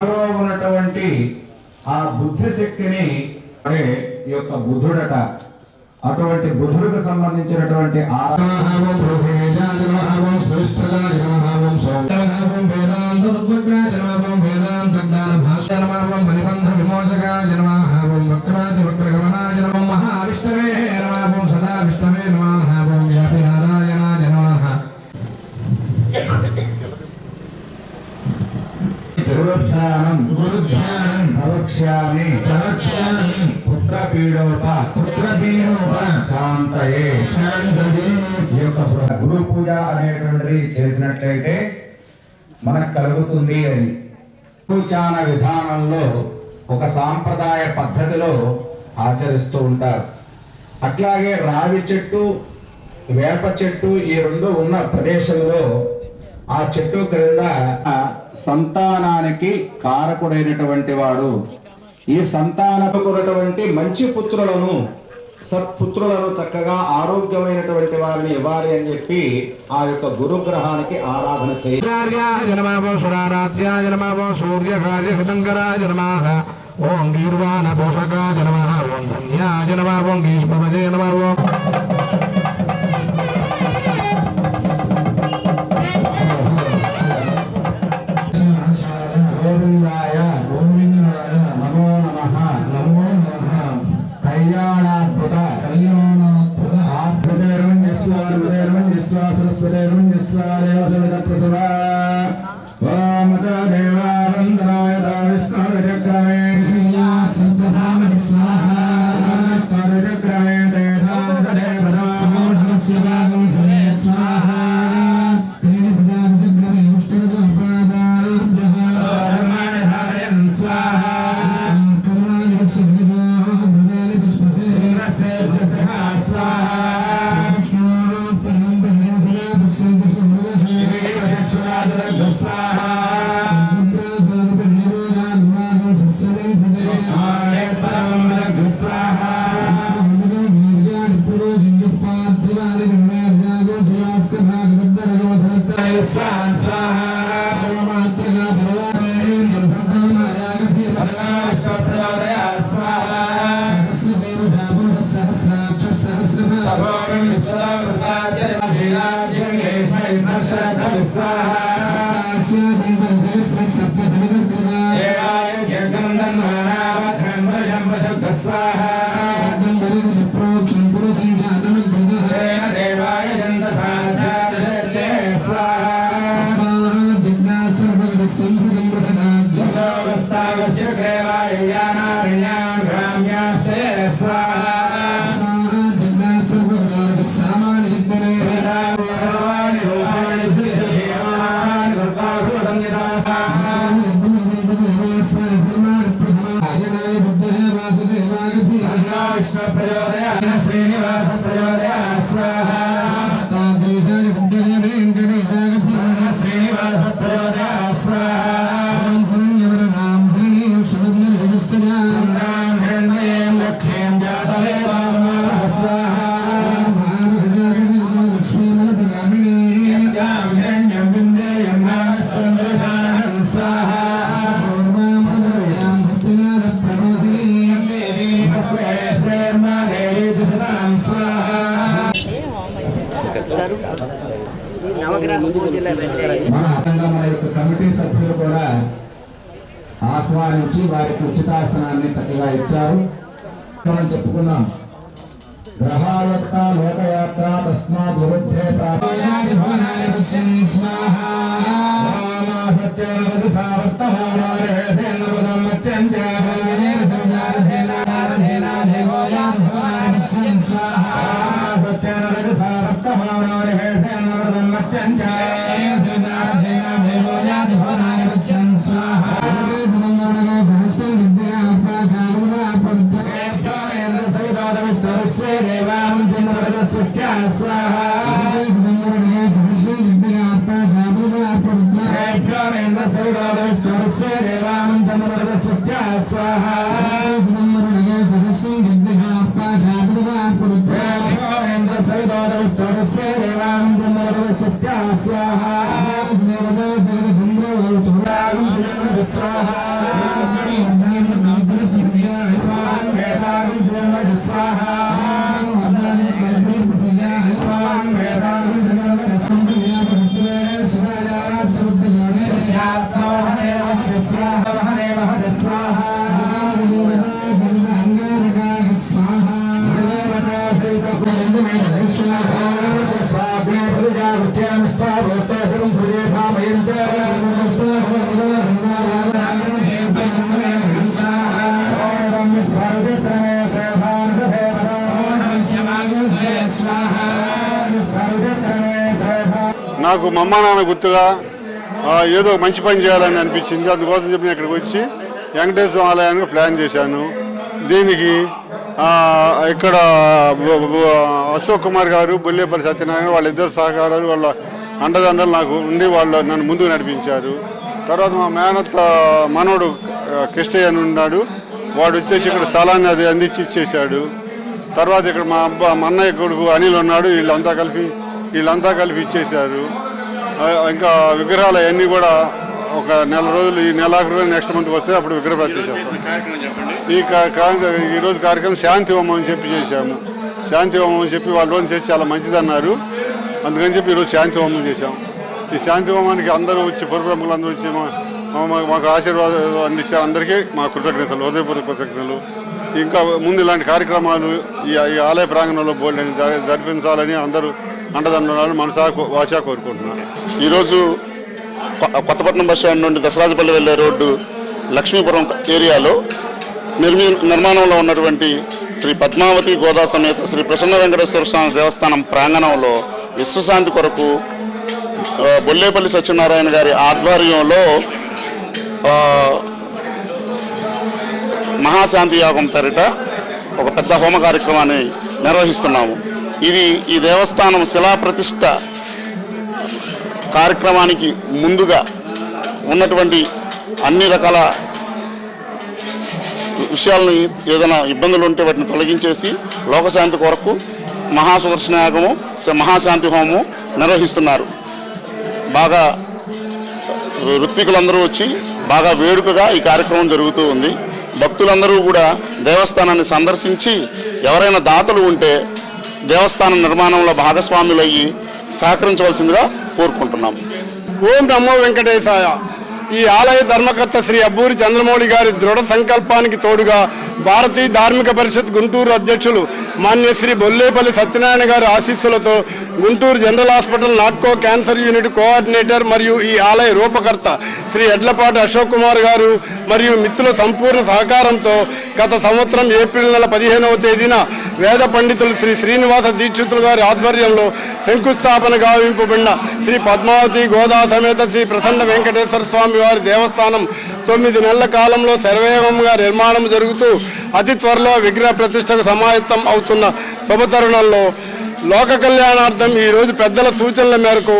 ఉన్నటువంటి ఆ బుద్ధి శక్తిని అనే ఈ యొక్క బుద్ధుడట. అటువంటి బుద్ధుడికి సంబంధించినటువంటి గురు పూజ అనేటువంటిది చేసినట్లయితే మనకు కలుగుతుంది అని పూజాన విధానంలో ఒక సాంప్రదాయ పద్ధతిలో ఆచరిస్తూ ఉంటారు. అట్లాగే రావి చెట్టు, వేప చెట్టు ఈ రెండు ఉన్న ప్రదేశంలో ఆ చెట్టు క్రింద సంతానానికి కారకుడైనటువంటి వాడు ఈ సంతానకున్నటువంటి మంచి పుత్రులను, సత్పుత్రులను, చక్కగా ఆరోగ్యమైనటువంటి వారిని ఇవ్వాలి అని చెప్పి ఆ యొక్క గురుగ్రహానికి ఆరాధన చేయాలి. ఓం గీర్వాణ పోషకాయ నమః, ఓం ధన్యాయ నమః, ఓం గీష్పదజే నమః. కమిటీ సభ్యులు కూడా ఆహ్వానించి వారికి ఉచితాసనాన్ని చక్కగా ఇచ్చారు. మనం చెప్పుకున్నాం, గ్రహాలత లోకయాత్ర తస్మాత్ విరుద్ధే నాకు మా అమ్మ నాన్న గుర్తుగా ఏదో మంచి పని చేయాలని అనిపించింది. అందుకోసం చెప్పి నేను ఇక్కడికి వచ్చి వెంకటేశ్వర ఆలయానికి ప్లాన్ చేశాను. దీనికి ఇక్కడ అశోక్ కుమార్ గారు, బొల్లేపల్లి సత్యనారాయణ వాళ్ళిద్దరు సహకారాలు, వాళ్ళ అండదండలు నాకు ఉండి వాళ్ళు నన్ను ముందుకు నడిపించారు. తర్వాత మా మేనత్త మనోడు కృష్ణయ్య అని ఉన్నాడు, వాడు వచ్చేసి ఇక్కడ స్థలాన్ని అది అందించి ఇచ్చేశాడు. తర్వాత ఇక్కడ మా అన్నయ్య కొడుకు అనిల్ ఉన్నాడు, వీళ్ళంతా కలిపి ఇచ్చేశారు. ఇంకా విగ్రహాలు అవన్నీ కూడా ఒక నెల రోజులు, ఈ నెలాఖరు నెక్స్ట్ మంత్కి వస్తే అప్పుడు విగ్రహ ప్రతిష్ఠ. ఈరోజు కార్యక్రమం శాంతి హోమం అని చెప్పి చేశాము. శాంతి హోమం అని చెప్పి వాళ్ళు చేసి చాలా మంచిదన్నారు. అందుకని చెప్పి ఈరోజు శాంతి హోమం చేశాం. ఈ శాంతి హోమానికి అందరూ వచ్చి పురప్రముఖులు అందరూ వచ్చి మాకు ఆశీర్వాదం అందించారు. అందరికీ మా కృతజ్ఞతలు, హృదయపూర్వక కృతజ్ఞతలు. ఇంకా ముందు ఇలాంటి కార్యక్రమాలు ఈ ఆలయ ప్రాంగణంలో బోల్డని జరిపించాలని అందరూ అండదండాలని మనసా వాచా కోరుకుంటున్నారు. ఈరోజు కొత్తపట్నం బస్ స్టాండ్ నుండి దసరాజపల్లి వెళ్ళే రోడ్డు లక్ష్మీపురం ఏరియాలో నిర్మాణంలో ఉన్నటువంటి శ్రీ పద్మావతి గోదా సమేత శ్రీ ప్రసన్న వెంకటేశ్వర స్వామి దేవస్థానం ప్రాంగణంలో విశ్వశాంతి కొరకు బొల్లేపల్లి సత్యనారాయణ గారి ఆధ్వర్యంలో మహాశాంతి యాగం పేరిట ఒక పెద్ద హోమ కార్యక్రమాన్ని నిర్వహిస్తున్నాము. ఇది ఈ దేవస్థానం శిలాప్రతిష్ఠ కార్యక్రమానికి ముందుగా ఉన్నటువంటి అన్ని రకాల విషయాలని, ఏదైనా ఇబ్బందులు ఉంటే వాటిని తొలగించేసి లోకశాంతి కొరకు మహాసుదర్శన యాగము, మహాశాంతి హోమము నిర్వహిస్తున్నారు. బాగా ఋత్వికులందరూ వచ్చి బాగా వేడుకగా ఈ కార్యక్రమం జరుగుతూ ఉంది. భక్తులందరూ కూడా దేవస్థానాన్ని సందర్శించి ఎవరైనా దాతలు ఉంటే దేవస్థానం నిర్మాణంలో భాగస్వాములయ్యి సహకరించవలసిందిగా కోరుకుంటున్నాం. ఓం నమో వెంకటేశాయ. ఈ ఆలయ ధర్మకర్త శ్రీ అబ్బూరి చంద్రమౌళి గారి దృఢ సంకల్పానికి తోడుగా భారతీయ ధార్మిక పరిషత్ గుంటూరు అధ్యక్షులు మాన్య శ్రీ బొల్లేపల్లి సత్యనారాయణ గారి ఆశీస్సులతో Guntur general hospital Natco cancer unit coordinator మరియు ఈ ఆలయ రూపకర్త శ్రీ ఎడ్లపాటి అశోక్ కుమార్ గారు మరియు మిత్రుల సంపూర్ణ సహకారంతో గత సంవత్సరం ఏప్రిల్ నెల 15వ తేదీన వేద పండితులు శ్రీ శ్రీనివాస దీక్షితులు గారి ఆధ్వర్యంలో శంకుస్థాపన గావింపబడిన శ్రీ పద్మావతి గోదా సమేత శ్రీ ప్రసన్న వెంకటేశ్వర స్వామి వారి దేవస్థానం 9 నెలల కాలంలో శరవేగంగా నిర్మాణం జరుగుతూ అతి త్వరలో విగ్రహ ప్రతిష్టకు సమాయత్తం అవుతున్న శుభతరుణంలో లోక కళ్యాణార్థం ఈరోజు పెద్దల సూచనల మేరకు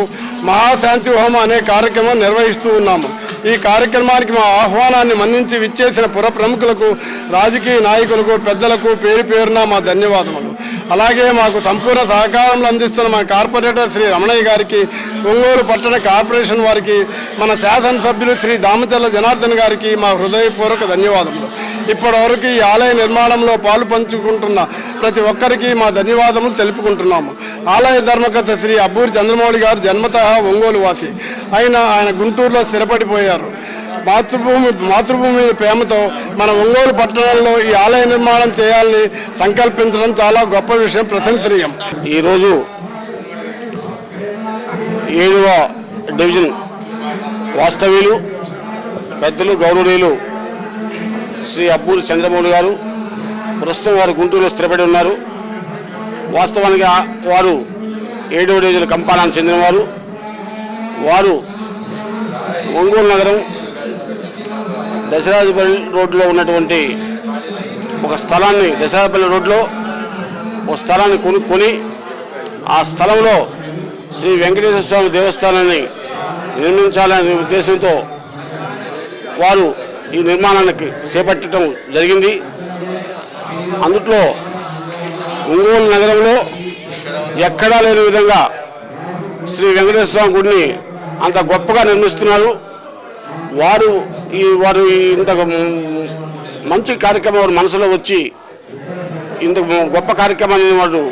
మహాశాంతి హోమం అనే కార్యక్రమం నిర్వహిస్తూ ఉన్నాము. ఈ కార్యక్రమానికి మా ఆహ్వానాన్ని మన్నించి విచ్చేసిన పుర ప్రముఖులకు, రాజకీయ నాయకులకు, పెద్దలకు పేరు పేరున మా ధన్యవాదములు. అలాగే మాకు సంపూర్ణ సహకారంలో అందిస్తున్న మా కార్పొరేటర్ శ్రీ రమణయ్య గారికి, ఒంగోలు పట్టణ కార్పొరేషన్ వారికి, మన శాసనసభ్యులు శ్రీ దామచర్ల జనార్దన్ గారికి మా హృదయపూర్వక ధన్యవాదములు. ఇప్పటివరకు ఈ ఆలయ నిర్మాణంలో పాలు పంచుకుంటున్న ప్రతి ఒక్కరికి మా ధన్యవాదములు తెలుపుకుంటున్నాము. ఆలయ ధర్మకర్త శ్రీ అబ్బూరి చంద్రమౌళి గారు జన్మతః ఒంగోలు వాసి ఆయన గుంటూరులో స్థిరపడిపోయారు. మాతృభూమి ప్రేమతో మన ఒంగోలు పట్టణంలో ఈ ఆలయ నిర్మాణం చేయాలని సంకల్పించడం చాలా గొప్ప విషయం, ప్రశంసనీయం. ఈరోజు 7వ డివిజన్ వాస్తవ్యులు పెద్దలు గౌరవనీయులు శ్రీ అబ్బూరి చంద్రమౌళి గారు ప్రస్తుతం వారు గుంటూరులో స్థిరపడి ఉన్నారు. వాస్తవానికి వారు 7వ డివిజన్ కంపాలానికి చెందినవారు. వారు ఒంగోలు నగరం దశరాజపల్లి రోడ్లో ఉన్నటువంటి ఒక స్థలాన్ని, దశరాజపల్లి రోడ్లో ఒక స్థలాన్ని కొనుక్కొని ఆ స్థలంలో శ్రీ వెంకటేశ్వర స్వామి దేవస్థానాన్ని నిర్మించాలనే ఉద్దేశంతో వారు ఈ నిర్మాణానికి చేపట్టడం జరిగింది. అందుట్లో ఒంగోలు నగరంలో ఎక్కడా లేని విధంగా శ్రీ వెంకటేశ్వర స్వామి గుడిని అంత గొప్పగా నిర్మిస్తున్నారు. వారు ఇంత మంచి కార్యక్రమం మనసులో వచ్చి ఇంత గొప్ప కార్యక్రమాన్ని వారు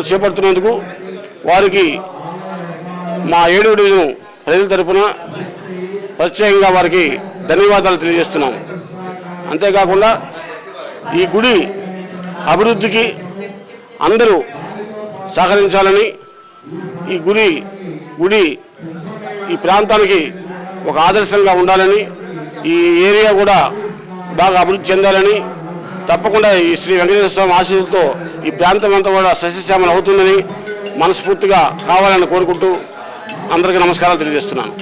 చేపడుతున్నందుకు వారికి మా 7వ డివిజన్ ప్రజల తరఫున ప్రత్యేకంగా వారికి ధన్యవాదాలు తెలియజేస్తున్నాం. అంతేకాకుండా ఈ గుడి అభివృద్ధికి అందరూ సహకరించాలని, ఈ గుడి ఈ ప్రాంతానికి ఒక ఆదర్శంగా ఉండాలని, ఈ ఏరియా కూడా బాగా అభివృద్ధి చెందాలని, తప్పకుండా ఈ శ్రీ వెంకటేశ్వర స్వామి ఆశీస్సులతో ఈ ప్రాంతం అంతా కూడా సస్యశ్యామలం అవుతుందని మనస్ఫూర్తిగా కావాలని కోరుకుంటూ అందరికీ నమస్కారాలు తెలియజేస్తున్నాను.